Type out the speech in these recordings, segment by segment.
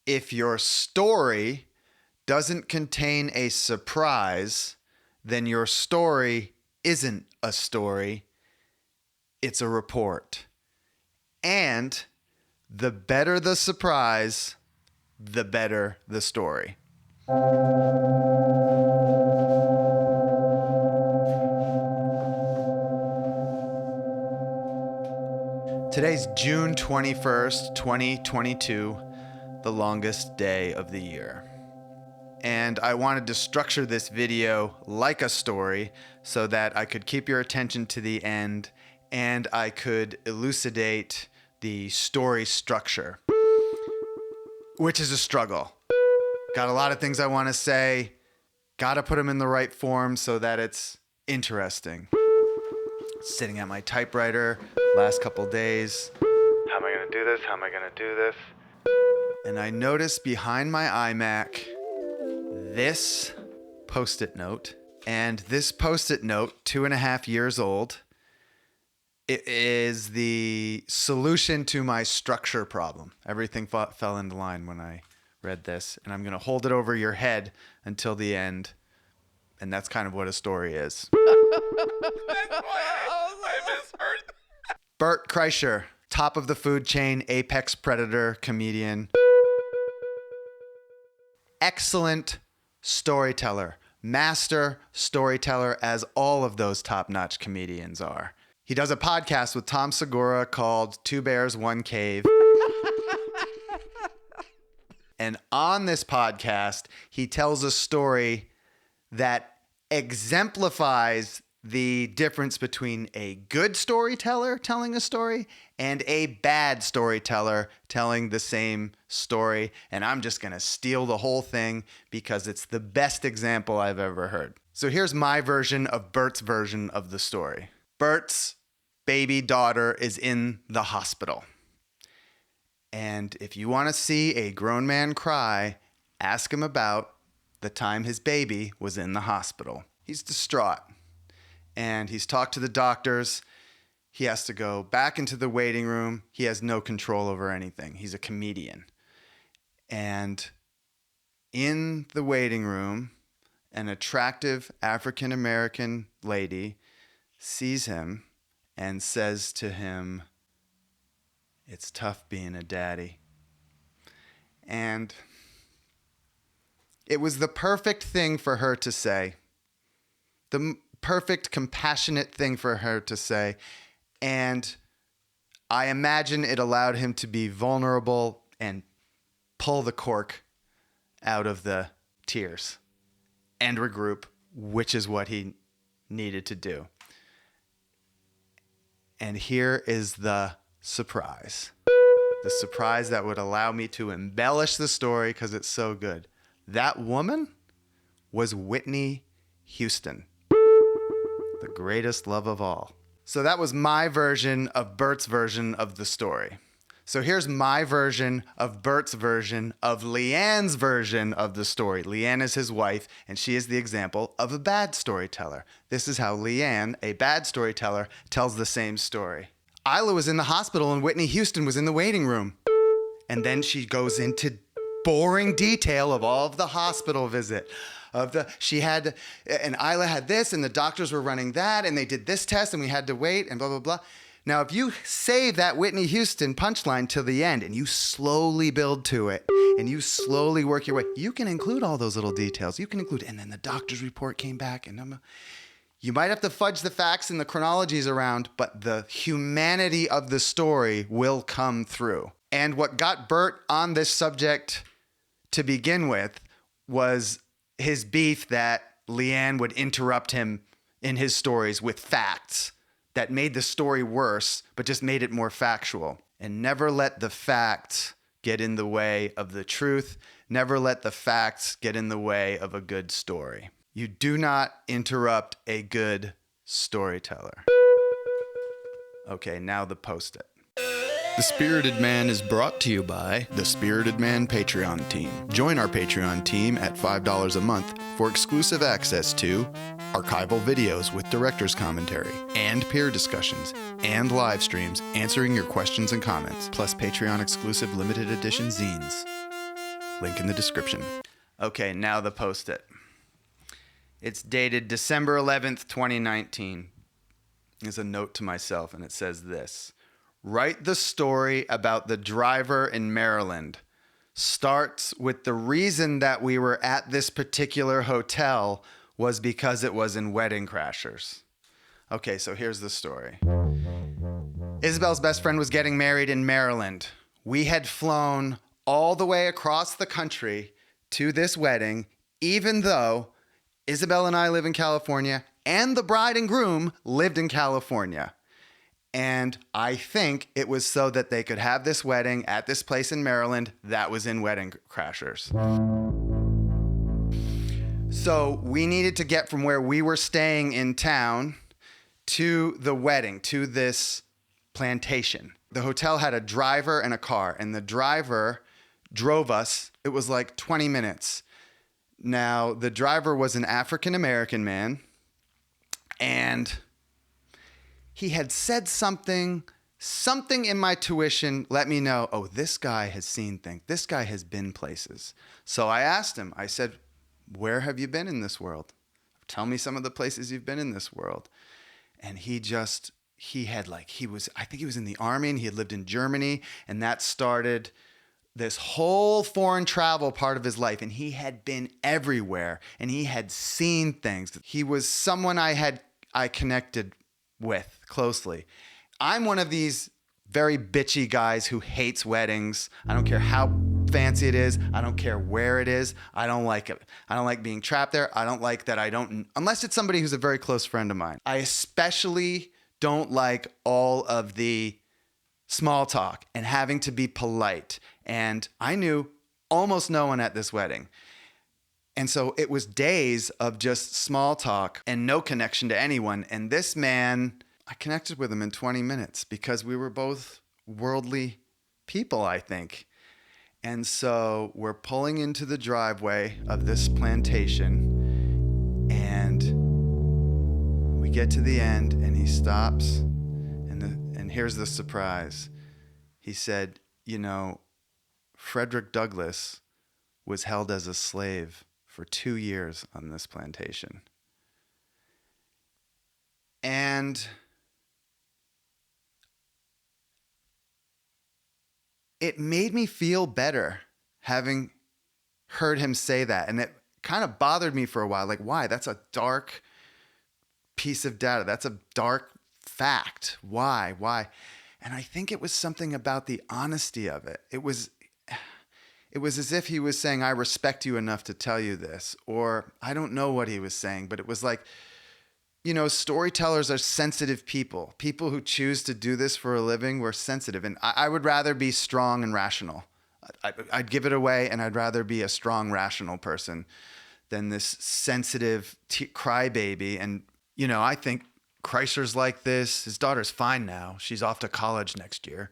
If your story doesn't contain a surprise, then your story isn't a story, it's a report. And the better the surprise, the better the story. Today's June 21st, 2022, the longest day of the year. And I wanted to structure this video like a story so that I could keep your attention to the end and I could elucidate the story structure, which is a struggle. Got a lot of things I want to say, got to put them in the right form so that it's interesting. Sitting at my typewriter last couple days. How am I going to do this? How am I going to do this? And I noticed behind my iMac this Post-it note. And this Post-it note, 2.5 years old, it is the solution to my structure problem. Everything fell into line when I read this. And I'm going to hold it over your head until the end. And that's kind of what a story is. I misheard. Bert Kreischer, top of the food chain, apex predator, comedian. Excellent storyteller, master storyteller, as all of those top-notch comedians are. He does a podcast with Tom Segura called Two Bears, One Cave. And on this podcast, he tells a story that exemplifies the difference between a good storyteller telling a story and a bad storyteller telling the same story. And I'm just going to steal the whole thing because it's the best example I've ever heard. So here's my version of Bert's version of the story. Bert's baby daughter is in the hospital. And if you want to see a grown man cry, ask him about the time his baby was in the hospital. He's distraught. And he's talked to the doctors. He has to go back into the waiting room. He has no control over anything. He's a comedian. And in the waiting room, an attractive African-American lady sees him and says to him, "It's tough being a daddy." And it was the perfect thing for her to say. The perfect, compassionate thing for her to say. And I imagine it allowed him to be vulnerable and pull the cork out of the tears and regroup, which is what he needed to do. And here is the surprise. The surprise that would allow me to embellish the story because it's so good. That woman was Whitney Houston. The greatest love of all. So that was my version of Bert's version of the story. So here's my version of Bert's version of Leanne's version of the story. Leanne is his wife, and she is the example of a bad storyteller. This is how Leanne, a bad storyteller, tells the same story. Isla was in the hospital and Whitney Houston was in the waiting room. And then she goes into boring detail of all of the hospital visit. And Isla had this, and the doctors were running that, and they did this test, and we had to wait, and blah, blah, blah. Now, if you save that Whitney Houston punchline till the end, and you slowly build to it, and you slowly work your way, you can include all those little details. You can include, and then the doctor's report came back, and you might have to fudge the facts and the chronologies around, but the humanity of the story will come through. And what got Bert on this subject to begin with was his beef that Leanne would interrupt him in his stories with facts that made the story worse, but just made it more factual. And never let the facts get in the way of the truth. Never let the facts get in the way of a good story. You do not interrupt a good storyteller. Okay, now the Post-it. The Spirited Man is brought to you by the Spirited Man Patreon team. Join our Patreon team at $5 a month for exclusive access to archival videos with director's commentary and peer discussions and live streams answering your questions and comments, plus Patreon exclusive limited edition zines. Link in the description. Okay, now the Post-it. It's dated December 11th, 2019. There's a note to myself, and it says this. Write the story about the driver in Maryland. Starts with the reason that we were at this particular hotel was because it was in Wedding Crashers. Okay, so here's the story. Isabel's best friend was getting married in Maryland. We had flown all the way across the country to this wedding, even though Isabel and I live in California and the bride and groom lived in California. And I think it was so that they could have this wedding at this place in Maryland that was in Wedding Crashers. So we needed to get from where we were staying in town to the wedding, to this plantation. The hotel had a driver and a car, and the driver drove us. It was like 20 minutes. Now, the driver was an African-American man, and he had said something in my tuition let me know, oh, this guy has seen things. This guy has been places. So I asked him, I said, where have you been in this world? Tell me some of the places you've been in this world. And I think he was in the army and he had lived in Germany, and that started this whole foreign travel part of his life. And he had been everywhere and he had seen things. He was someone I connected with closely. I'm one of these very bitchy guys who hates weddings. I don't care how fancy it is. I don't care where it is. I don't like it. I don't like being trapped there. I don't like that unless it's somebody who's a very close friend of mine. I especially don't like all of the small talk and having to be polite. And I knew almost no one at this wedding. And so it was days of just small talk and no connection to anyone. And this man, I connected with him in 20 minutes because we were both worldly people, I think. And so we're pulling into the driveway of this plantation, and we get to the end, and he stops, and here's the surprise. He said, Frederick Douglass was held as a slave for 2 years on this plantation. And it made me feel better having heard him say that. And it kind of bothered me for a while. Like, why? That's a dark piece of data. That's a dark fact. Why? And I think it was something about the honesty of it. It was as if he was saying, I respect you enough to tell you this. Or I don't know what he was saying, but it was like, storytellers are sensitive people. People who choose to do this for a living, we're sensitive. And I would rather be strong and rational. I'd give it away, and I'd rather be a strong, rational person than this sensitive crybaby. And, I think Kreischer's like this. His daughter's fine now. She's off to college next year.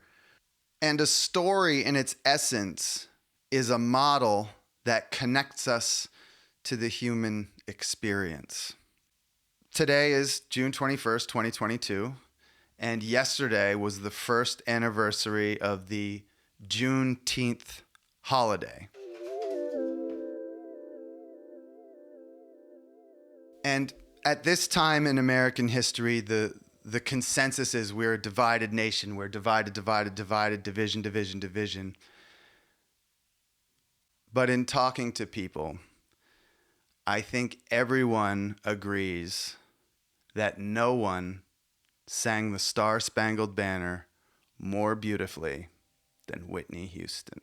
And a story in its essence is a model that connects us to the human experience. Today is June 21st, 2022, and yesterday was the first anniversary of the Juneteenth holiday. And at this time in American history, the consensus is we're a divided nation. We're divided, division. But in talking to people, I think everyone agrees that no one sang the Star-Spangled Banner more beautifully than Whitney Houston.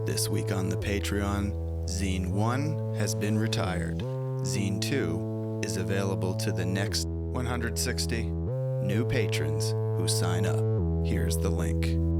This week on the Patreon, Zine 1 has been retired. Zine 2 is available to the next 160 new patrons who sign up. Here's the link.